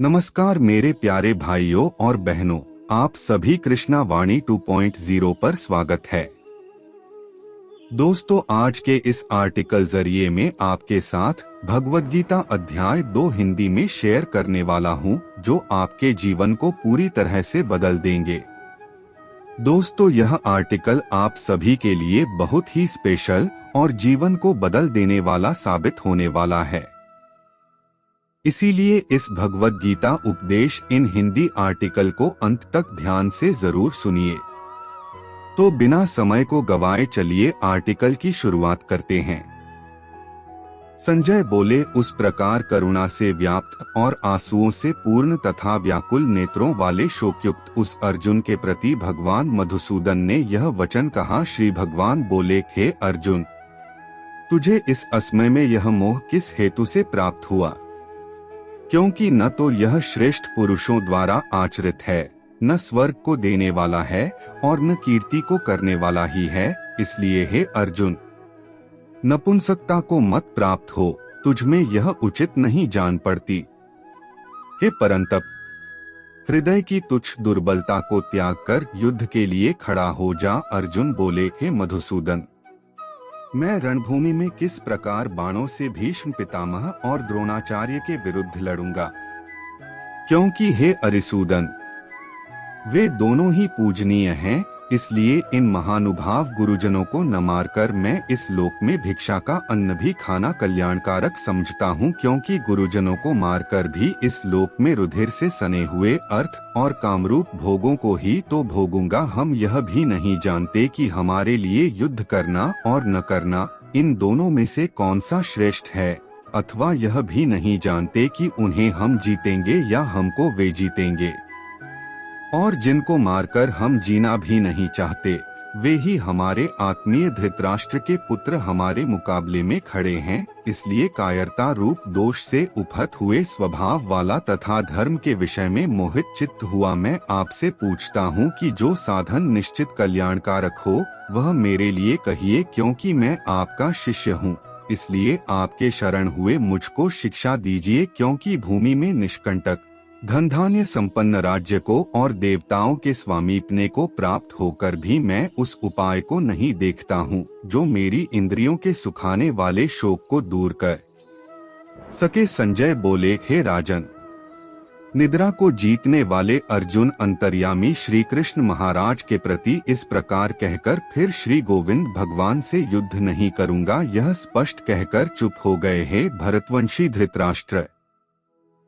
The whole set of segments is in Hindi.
नमस्कार मेरे प्यारे भाइयों और बहनों, आप सभी कृष्णा वाणी 2.0 पर स्वागत है। दोस्तों, आज के इस आर्टिकल जरिए में आपके साथ भगवद गीता अध्याय 2 हिंदी में शेयर करने वाला हूं, जो आपके जीवन को पूरी तरह से बदल देंगे। दोस्तों, यह आर्टिकल आप सभी के लिए बहुत ही स्पेशल और जीवन को बदल देने वाला साबित होने वाला है। इसीलिए इस भगवद गीता उपदेश इन हिंदी आर्टिकल को अंत तक ध्यान से जरूर सुनिए। तो बिना समय को गवाए चलिए आर्टिकल की शुरुआत करते हैं। संजय बोले, उस प्रकार करुणा से व्याप्त और आंसुओं से पूर्ण तथा व्याकुल नेत्रों वाले शोकयुक्त उस अर्जुन के प्रति भगवान मधुसूदन ने यह वचन कहा। श्री भगवान बोले, हे अर्जुन, तुझे इस असमय में यह मोह किस हेतु से प्राप्त हुआ? क्योंकि न तो यह श्रेष्ठ पुरुषों द्वारा आचरित है, न स्वर्ग को देने वाला है और न कीर्ति को करने वाला ही है। इसलिए हे अर्जुन, नपुंसकता को मत प्राप्त हो, तुझमें यह उचित नहीं जान पड़ती। हे परंतप, हृदय की तुच्छ दुर्बलता को त्याग कर युद्ध के लिए खड़ा हो जा। अर्जुन बोले, हे मधुसूदन, मैं रणभूमि में किस प्रकार बाणों से भीष्म पितामह और द्रोणाचार्य के विरुद्ध लड़ूंगा? क्योंकि हे अरिसूदन, वे दोनों ही पूजनीय हैं, इसलिए इन महानुभाव गुरुजनों को न मारकर मैं इस लोक में भिक्षा का अन्न भी खाना कल्याणकारक समझता हूँ। क्योंकि गुरुजनों को मारकर भी इस लोक में रुधिर से सने हुए अर्थ और कामरूप भोगों को ही तो भोगूंगा। हम यह भी नहीं जानते कि हमारे लिए युद्ध करना और न करना, इन दोनों में से कौन सा श्रेष्ठ है, अथवा यह भी नहीं जानते कि उन्हें हम जीतेंगे या हमको वे जीतेंगे। और जिनको मारकर हम जीना भी नहीं चाहते, वे ही हमारे आत्मीय धृतराष्ट्र के पुत्र हमारे मुकाबले में खड़े हैं। इसलिए कायरता रूप दोष से उपहत हुए स्वभाव वाला तथा धर्म के विषय में मोहित चित्त हुआ मैं आपसे पूछता हूँ कि जो साधन निश्चित कल्याणकारक हो वह मेरे लिए कहिए। क्योंकि मैं आपका शिष्य हूँ, इसलिए आपके शरण हुए मुझको शिक्षा दीजिए। क्योंकि भूमि में निष्कंटक धन धान्य संपन्न राज्य को और देवताओं के स्वामीपने को प्राप्त होकर भी मैं उस उपाय को नहीं देखता हूँ जो मेरी इंद्रियों के सुखाने वाले शोक को दूर कर सके। संजय बोले, हे राजन, निद्रा को जीतने वाले अर्जुन अंतर्यामी श्री कृष्ण महाराज के प्रति इस प्रकार कहकर फिर श्री गोविंद भगवान से युद्ध नहीं करूँगा यह स्पष्ट कहकर चुप हो गए। हे भरतवंशी धृतराष्ट्र,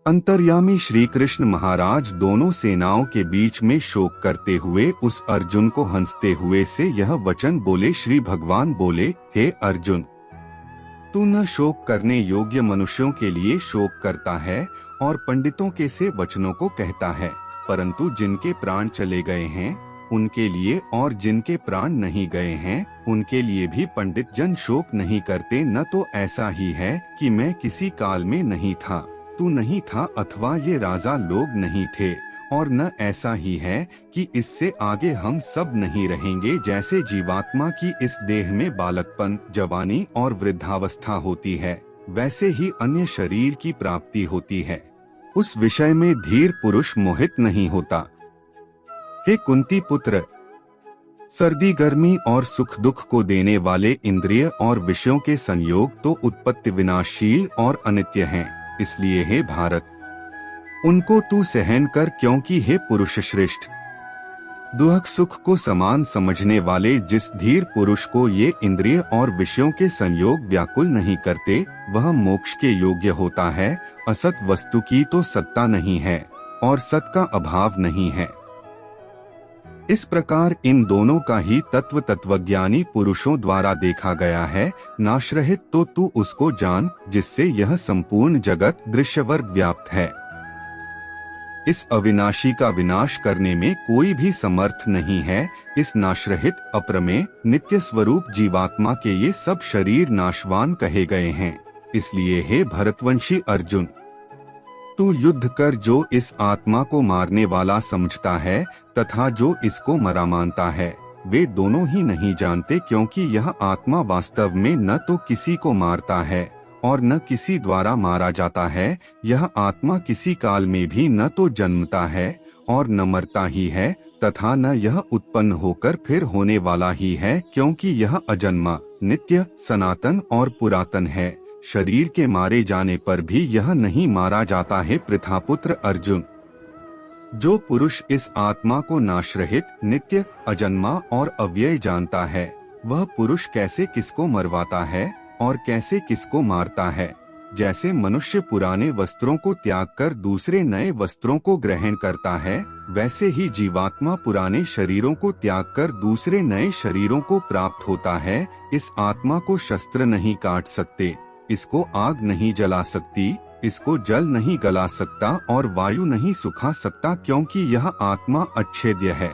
अंतर्यामी श्री कृष्ण महाराज दोनों सेनाओं के बीच में शोक करते हुए उस अर्जुन को हंसते हुए से यह वचन बोले। श्री भगवान बोले, हे अर्जुन, तू न शोक करने योग्य मनुष्यों के लिए शोक करता है और पंडितों के से वचनों को कहता है, परंतु जिनके प्राण चले गए हैं उनके लिए और जिनके प्राण नहीं गए हैं उनके लिए भी पंडित जन शोक नहीं करते। न तो ऐसा ही है कि मैं किसी काल में नहीं था, तू नहीं था, अथवा ये राजा लोग नहीं थे, और न ऐसा ही है कि इससे आगे हम सब नहीं रहेंगे। जैसे जीवात्मा की इस देह में बालकपन, जवानी और वृद्धावस्था होती है, वैसे ही अन्य शरीर की प्राप्ति होती है। उस विषय में धीर पुरुष मोहित नहीं होता। हे कुंती पुत्र, सर्दी गर्मी और सुख दुख को देने वाले इंद्रिय और विषयों के संयोग तो उत्पत्ति विनाशशील और अनित्य हैं। इसलिए हे भारत, उनको तू सहन कर। क्योंकि हे पुरुष श्रेष्ठ, दुख सुख को समान समझने वाले जिस धीर पुरुष को ये इंद्रिय और विषयों के संयोग व्याकुल नहीं करते, वह मोक्ष के योग्य होता है। असत वस्तु की तो सत्ता नहीं है और सत का अभाव नहीं है। इस प्रकार इन दोनों का ही तत्व तत्वज्ञानी पुरुषों द्वारा देखा गया है। नाशरहित तो तू उसको जान जिससे यह संपूर्ण जगत दृश्यवर्ग व्याप्त है। इस अविनाशी का विनाश करने में कोई भी समर्थ नहीं है। इस नाशरहित अप्रमेय नित्य स्वरूप जीवात्मा के ये सब शरीर नाशवान कहे गए हैं। इसलिए हे भरतवंशी अर्जुन, तू युद्ध कर जो इस आत्मा को मारने वाला समझता है तथा जो इसको मरा मानता है, वे दोनों ही नहीं जानते। क्योंकि यह आत्मा वास्तव में न तो किसी को मारता है और न किसी द्वारा मारा जाता है। यह आत्मा किसी काल में भी न तो जन्मता है और न मरता ही है, तथा न यह उत्पन्न होकर फिर होने वाला ही है, क्योंकि यह अजन्मा, नित्य, सनातन और पुरातन है। शरीर के मारे जाने पर भी यह नहीं मारा जाता है। पृथापुत्र अर्जुन, जो पुरुष इस आत्मा को नाशरहित, नित्य, अजन्मा और अव्यय जानता है, वह पुरुष कैसे किसको मरवाता है और कैसे किसको मारता है। जैसे मनुष्य पुराने वस्त्रों को त्याग कर दूसरे नए वस्त्रों को ग्रहण करता है, वैसे ही जीवात्मा पुराने शरीरों को त्याग कर दूसरे नए शरीरों को प्राप्त होता है। इस आत्मा को शस्त्र नहीं काट सकते, इसको आग नहीं जला सकती, इसको जल नहीं गला सकता और वायु नहीं सुखा सकता, क्योंकि यह आत्मा अच्छेद्य है।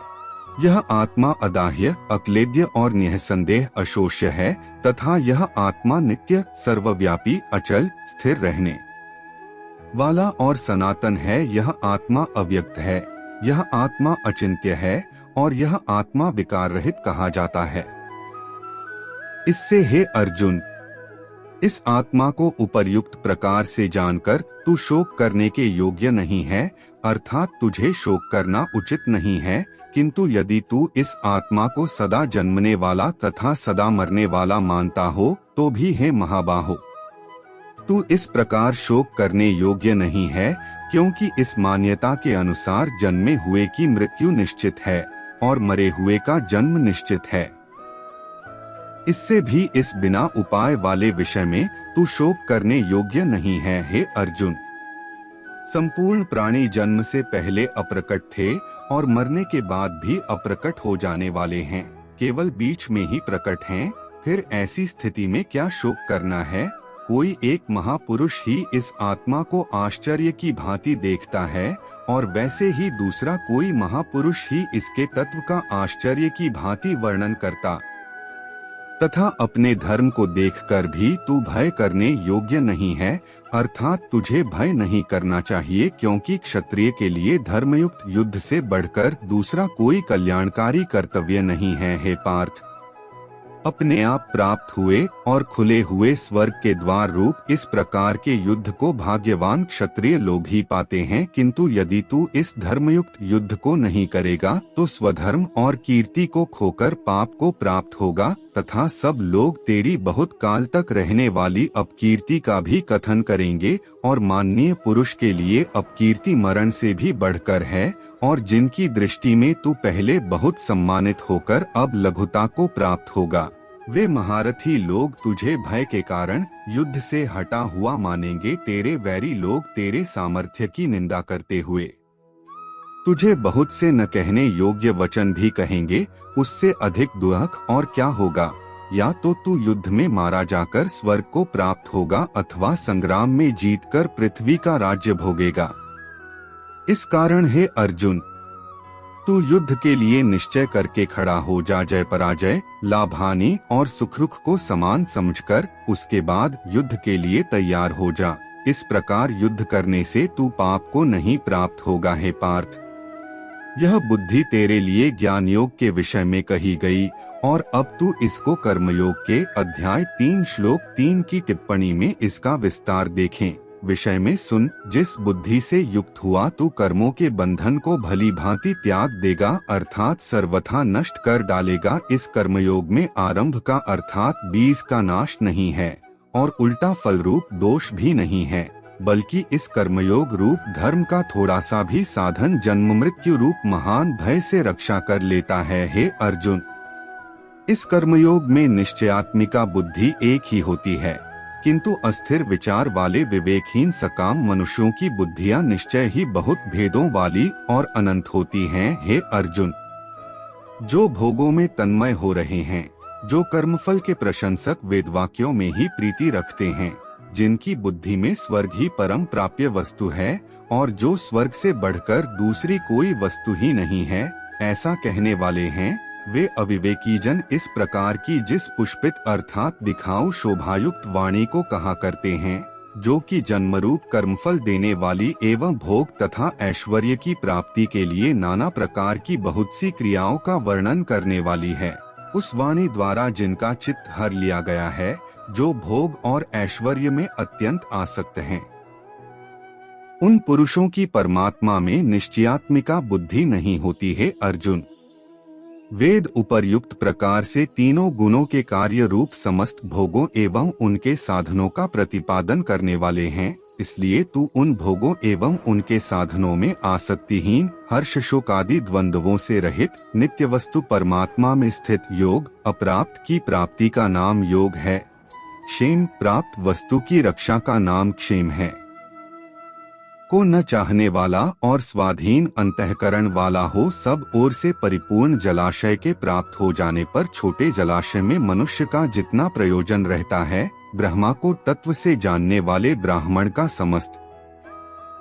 यह आत्मा अदाह्य, अक्लेद्य और निःसंदेह अशोष्य है, तथा यह आत्मा नित्य, सर्वव्यापी, अचल, स्थिर रहने वाला और सनातन है। यह आत्मा अव्यक्त है, यह आत्मा अचिंत्य है और यह आत्मा विकार रहित कहा जाता है। इससे हे अर्जुन, इस आत्मा को उपर्युक्त प्रकार से जानकर तू शोक करने के योग्य नहीं है, अर्थात तुझे शोक करना उचित नहीं है। किंतु यदि तू इस आत्मा को सदा जन्मने वाला तथा सदा मरने वाला मानता हो, तो भी हे महाबाहो, तू इस प्रकार शोक करने योग्य नहीं है, क्योंकि इस मान्यता के अनुसार जन्मे हुए की मृत्यु निश्चित है और मरे हुए का जन्म निश्चित है। इससे भी इस बिना उपाय वाले विषय में तू शोक करने योग्य नहीं है। हे अर्जुन, संपूर्ण प्राणी जन्म से पहले अप्रकट थे और मरने के बाद भी अप्रकट हो जाने वाले हैं, केवल बीच में ही प्रकट हैं। फिर ऐसी स्थिति में क्या शोक करना है? कोई एक महापुरुष ही इस आत्मा को आश्चर्य की भांति देखता है और वैसे ही दूसरा कोई महापुरुष ही इसके तत्व का आश्चर्य की भांति वर्णन करता, तथा अपने धर्म को देखकर भी तू भय करने योग्य नहीं है, अर्थात तुझे भय नहीं करना चाहिए, क्योंकि क्षत्रिय के लिए धर्मयुक्त युद्ध से बढ़कर दूसरा कोई कल्याणकारी कर्तव्य नहीं है। हे पार्थ, अपने आप प्राप्त हुए और खुले हुए स्वर्ग के द्वार रूप इस प्रकार के युद्ध को भाग्यवान क्षत्रिय लोग ही पाते हैं। किंतु यदि तू इस धर्मयुक्त युद्ध को नहीं करेगा तो स्वधर्म और कीर्ति को खोकर पाप को प्राप्त होगा, तथा सब लोग तेरी बहुत काल तक रहने वाली अपकीर्ति का भी कथन करेंगे। और माननीय पुरुष के लिए अपकीर्ति मरण से भी बढ़कर है, और जिनकी दृष्टि में तू पहले बहुत सम्मानित होकर अब लघुता को प्राप्त होगा, वे महारथी लोग तुझे भय के कारण युद्ध से हटा हुआ मानेंगे। तेरे वैरी लोग तेरे सामर्थ्य की निंदा करते हुए तुझे बहुत से न कहने योग्य वचन भी कहेंगे। उससे अधिक दुख और क्या होगा? या तो तू युद्ध में मारा जाकर स्वर्ग को प्राप्त होगा, अथवा संग्राम में जीतकर पृथ्वी का राज्य भोगेगा। इस कारण हे अर्जुन, तू युद्ध के लिए निश्चय करके खड़ा हो जा। जय पराजय, लाभ हानि और सुख रुख को समान समझकर उसके बाद युद्ध के लिए तैयार हो जा। इस प्रकार युद्ध करने से तू पाप को नहीं प्राप्त होगा। हे पार्थ, यह बुद्धि तेरे लिए ज्ञान योग के विषय में कही गई, और अब तू इसको कर्मयोग के अध्याय 3 श्लोक 3 की टिप्पणी में इसका विस्तार देखें। विषय में सुन। जिस बुद्धि से युक्त हुआ तू कर्मों के बंधन को भली भांति त्याग देगा, अर्थात सर्वथा नष्ट कर डालेगा। इस कर्मयोग में आरंभ का अर्थात बीज का नाश नहीं है और उल्टा फल रूप दोष भी नहीं है, बल्कि इस कर्मयोग रूप धर्म का थोड़ा सा भी साधन जन्म मृत्यु रूप महान भय से रक्षा कर लेता है। हे अर्जुन, इस कर्मयोग में निश्चयात्मिका बुद्धि एक ही होती है, किंतु अस्थिर विचार वाले विवेकहीन सकाम मनुष्यों की बुद्धियां निश्चय ही बहुत भेदों वाली और अनंत होती हैं। हे अर्जुन, जो भोगों में तन्मय हो रहे हैं, जो कर्मफल के प्रशंसक वेदवाक्यों में ही प्रीति रखते हैं, जिनकी बुद्धि में स्वर्ग ही परम प्राप्य वस्तु है और जो स्वर्ग से बढ़कर दूसरी कोई वस्तु ही नहीं है, ऐसा कहने वाले हैं, वे अविवेकी जन इस प्रकार की जिस पुष्पित अर्थात दिखाऊ शोभायुक्त वाणी को कहा करते हैं, जो कि जन्मरूप कर्मफल देने वाली एवं भोग तथा ऐश्वर्य की प्राप्ति के लिए नाना प्रकार की बहुत सी क्रियाओं का वर्णन करने वाली है। उस वाणी द्वारा जिनका चित्त हर लिया गया है, जो भोग और ऐश्वर्य में अत्यंत आसक्त हैं। उन पुरुषों की परमात्मा में निश्चयात्मिका बुद्धि नहीं होती है अर्जुन। वेद उपर्युक्त प्रकार से तीनों गुणों के कार्य रूप समस्त भोगों एवं उनके साधनों का प्रतिपादन करने वाले हैं, इसलिए तू उन भोगों एवं उनके साधनों में आसक्तिहीन, हर्ष शोक आदि द्वंद्वों से रहित, नित्य वस्तु परमात्मा में स्थित योग अप्राप्त की प्राप्ति का नाम योग है। क्षेम प्राप्त वस्तु की रक्षा का नाम क्षेम है। को न चाहने वाला और स्वाधीन अंतःकरण वाला हो, सब ओर से परिपूर्ण जलाशय के प्राप्त हो जाने पर छोटे जलाशय में मनुष्य का जितना प्रयोजन रहता है, ब्रह्मा को तत्व से जानने वाले ब्राह्मण का समस्त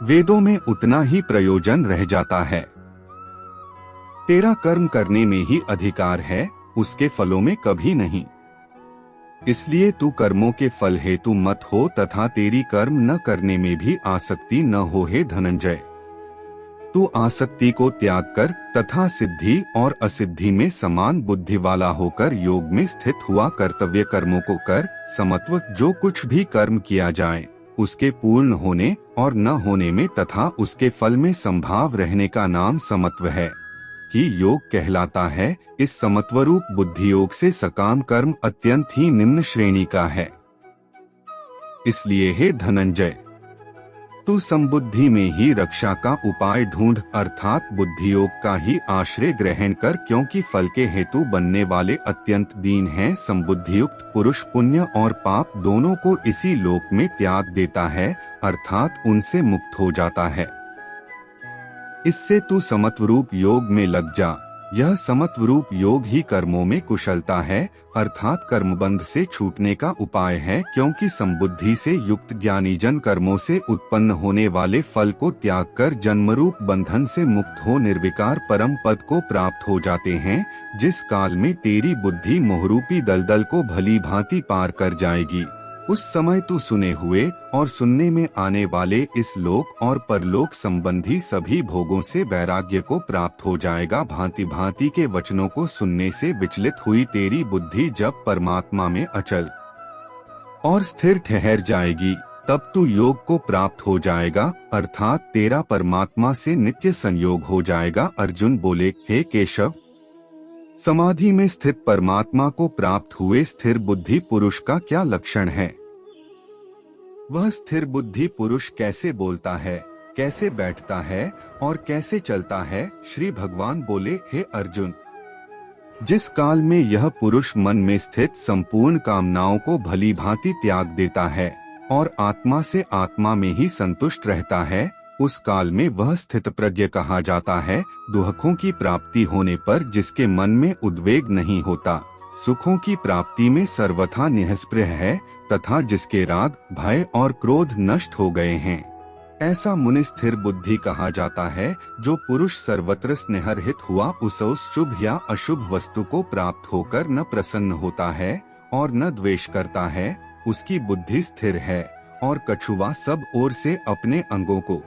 वेदों में उतना ही प्रयोजन रह जाता है। तेरा कर्म करने में ही अधिकार है, उसके फलों में कभी नहीं। इसलिए तू कर्मों के फल हेतु मत हो तथा तेरी कर्म न करने में भी आसक्ति न हो हे धनंजय। तू आसक्ति को त्याग कर तथा सिद्धि और असिद्धि में समान बुद्धि वाला होकर योग में स्थित हुआ कर्तव्य कर्मों को कर। समत्व जो कुछ भी कर्म किया जाए उसके पूर्ण होने और न होने में तथा उसके फल में संभाव रहने का नाम समत्व है कि योग कहलाता है। इस समत्वरूप बुद्धि योग से सकाम कर्म अत्यंत ही निम्न श्रेणी का है। इसलिए हे धनंजय, तू समबुद्धि में ही रक्षा का उपाय ढूंढ, अर्थात बुद्धि योग का ही आश्रय ग्रहण कर, क्योंकि फल के हेतु बनने वाले अत्यंत दीन हैं। समबुद्धियुक्त पुरुष पुण्य और पाप दोनों को इसी लोक में त्याग देता है, अर्थात उनसे मुक्त हो जाता है। इससे तू समत्वरूप योग में लग जा। यह समत्वरूप योग ही कर्मों में कुशलता है, अर्थात कर्मबंध से छूटने का उपाय है, क्योंकि समबुद्धि से युक्त ज्ञानी जन कर्मों से उत्पन्न होने वाले फल को त्याग कर जन्मरूप बंधन से मुक्त हो निर्विकार परम पद को प्राप्त हो जाते हैं। जिस काल में तेरी बुद्धि मोहरूपी दलदल को भली भांति पार कर जाएगी, उस समय तू सुने हुए और सुनने में आने वाले इस लोक और परलोक संबंधी सभी भोगों से वैराग्य को प्राप्त हो जाएगा। भांति भांति के वचनों को सुनने से विचलित हुई तेरी बुद्धि जब परमात्मा में अचल और स्थिर ठहर जाएगी, तब तू योग को प्राप्त हो जाएगा, अर्थात तेरा परमात्मा से नित्य संयोग हो जाएगा। अर्जुन बोले, हे केशव, समाधि में स्थित परमात्मा को प्राप्त हुए स्थिर बुद्धि पुरुष का क्या लक्षण है? वह स्थिर बुद्धि पुरुष कैसे बोलता है, कैसे बैठता है और कैसे चलता है? श्री भगवान बोले, हे अर्जुन, जिस काल में यह पुरुष मन में स्थित संपूर्ण कामनाओं को भली भांति त्याग देता है और आत्मा से आत्मा में ही संतुष्ट रहता है, उस काल में वह स्थित प्रज्ञ कहा जाता है। दुखों की प्राप्ति होने पर जिसके मन में उद्वेग नहीं होता, सुखों की प्राप्ति में सर्वथा निःस्पृह है तथा जिसके राग, भय और क्रोध नष्ट हो गए हैं, ऐसा मुनि स्थिर बुद्धि कहा जाता है। जो पुरुष सर्वत्र स्नेहरहित हुआ उस शुभ या अशुभ वस्तु को प्राप्त होकर न प्रसन्न होता है और न द्वेष करता है, उसकी बुद्धि स्थिर है। और कछुआ सब ओर से अपने अंगों को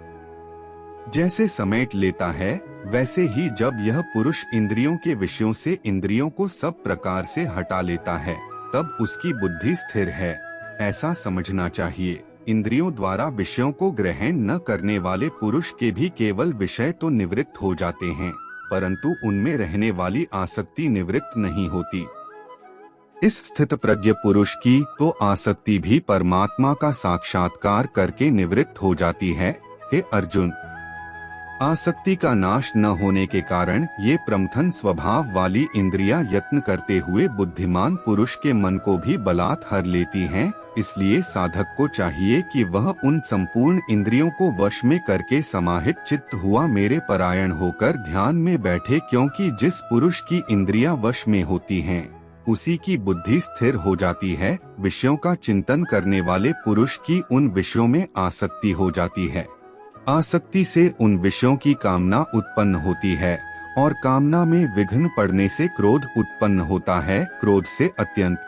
जैसे समेट लेता है, वैसे ही जब यह पुरुष इंद्रियों के विषयों से इंद्रियों को सब प्रकार से हटा लेता है, तब उसकी बुद्धि स्थिर है, ऐसा समझना चाहिए। इंद्रियों द्वारा विषयों को ग्रहण न करने वाले पुरुष के भी केवल विषय तो निवृत्त हो जाते हैं, परंतु उनमें रहने वाली आसक्ति निवृत्त नहीं होती। इस स्थित प्रज्ञ पुरुष की तो आसक्ति भी परमात्मा का साक्षात्कार करके निवृत्त हो जाती है। हे अर्जुन, आसक्ति का नाश न होने के कारण ये प्रमथन स्वभाव वाली इंद्रियां यत्न करते हुए बुद्धिमान पुरुष के मन को भी बलात् हर लेती हैं। इसलिए साधक को चाहिए कि वह उन संपूर्ण इंद्रियों को वश में करके समाहित चित्त हुआ मेरे परायण होकर ध्यान में बैठे, क्योंकि जिस पुरुष की इंद्रियां वश में होती हैं, उसी की बुद्धि स्थिर हो जाती है। विषयों का चिंतन करने वाले पुरुष की उन विषयों में आसक्ति हो जाती है। आसक्ति से उन विषयों की कामना उत्पन्न होती है और कामना में विघ्न पड़ने से क्रोध उत्पन्न होता है। क्रोध से अत्यंत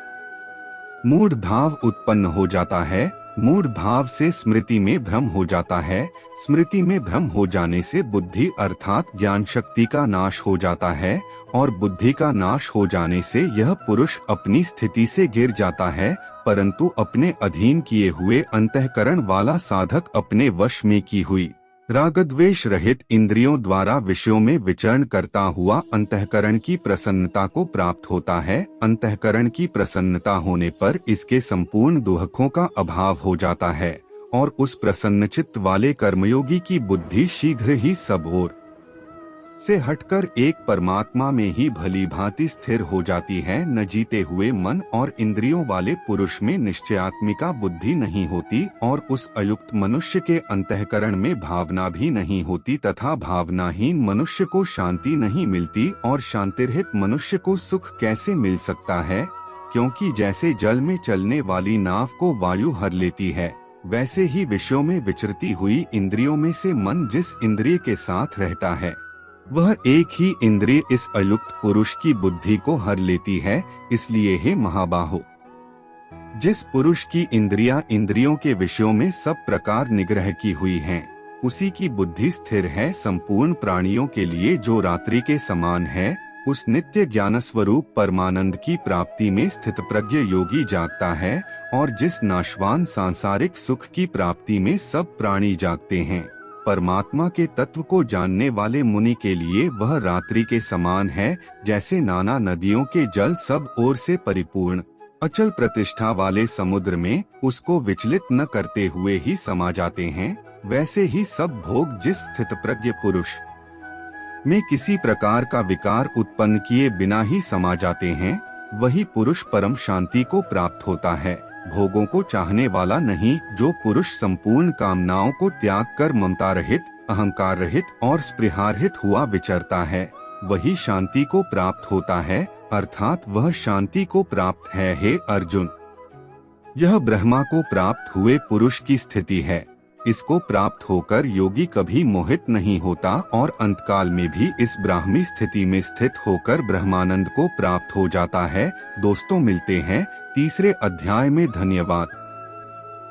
मूढ़ भाव उत्पन्न हो जाता है। मूढ़ भाव से स्मृति में भ्रम हो जाता है। स्मृति में भ्रम हो जाने से बुद्धि अर्थात ज्ञान शक्ति का नाश हो जाता है और बुद्धि का नाश हो जाने से यह पुरुष अपनी स्थिति से गिर जाता है। परंतु अपने अधीन किए हुए अंतःकरण वाला साधक अपने वश में की हुई रागद्वेष रहित इंद्रियों द्वारा विषयों में विचरण करता हुआ अंतःकरण की प्रसन्नता को प्राप्त होता है। अंतःकरण की प्रसन्नता होने पर इसके संपूर्ण दुखों का अभाव हो जाता है और उस प्रसन्नचित्त वाले कर्मयोगी की बुद्धि शीघ्र ही सब ओर से हटकर एक परमात्मा में ही भली भांति स्थिर हो जाती है। न जीते हुए मन और इंद्रियों वाले पुरुष में निश्चयात्मिका बुद्धि नहीं होती और उस अयुक्त मनुष्य के अंतःकरण में भावना भी नहीं होती तथा भावनाहीन मनुष्य को शांति नहीं मिलती। और शांतिरहित मनुष्य को सुख कैसे मिल सकता है, क्योंकि जैसे जल में चलने वाली नाव को वायु हर लेती है, वैसे ही विषयों में विचरती हुई इंद्रियों में से मन जिस इंद्रिय के साथ रहता है वह एक ही इंद्रिय इस अयुक्त पुरुष की बुद्धि को हर लेती है। इसलिए हे महाबाहो, जिस पुरुष की इंद्रियों के विषयों में सब प्रकार निग्रह की हुई हैं, उसी की बुद्धि स्थिर है। संपूर्ण प्राणियों के लिए जो रात्रि के समान है, उस नित्य ज्ञान स्वरूप परमानंद की प्राप्ति में स्थित प्रज्ञ योगी जागता है। और जिस नाशवान सांसारिक सुख की प्राप्ति में सब प्राणी जागते हैं, परमात्मा के तत्व को जानने वाले मुनि के लिए वह रात्रि के समान है। जैसे नाना नदियों के जल सब ओर से परिपूर्ण अचल प्रतिष्ठा वाले समुद्र में उसको विचलित न करते हुए ही समा जाते हैं, वैसे ही सब भोग जिस स्थित प्रज्ञ पुरुष में किसी प्रकार का विकार उत्पन्न किए बिना ही समा जाते हैं, वही पुरुष परम शांति को प्राप्त होता है। भोगों को चाहने वाला नहीं, जो पुरुष संपूर्ण कामनाओं को त्याग कर ममता रहित, अहंकार रहित और स्पृहारहित हुआ विचरता है, वही शांति को प्राप्त होता है, अर्थात वह शांति को प्राप्त है। हे अर्जुन, यह ब्रह्मा को प्राप्त हुए पुरुष की स्थिति है। इसको प्राप्त होकर योगी कभी मोहित नहीं होता और अंतकाल में भी इस ब्राह्मी स्थिति में स्थित होकर ब्रह्मानंद को प्राप्त हो जाता है। दोस्तों, मिलते हैं तीसरे अध्याय में। धन्यवाद।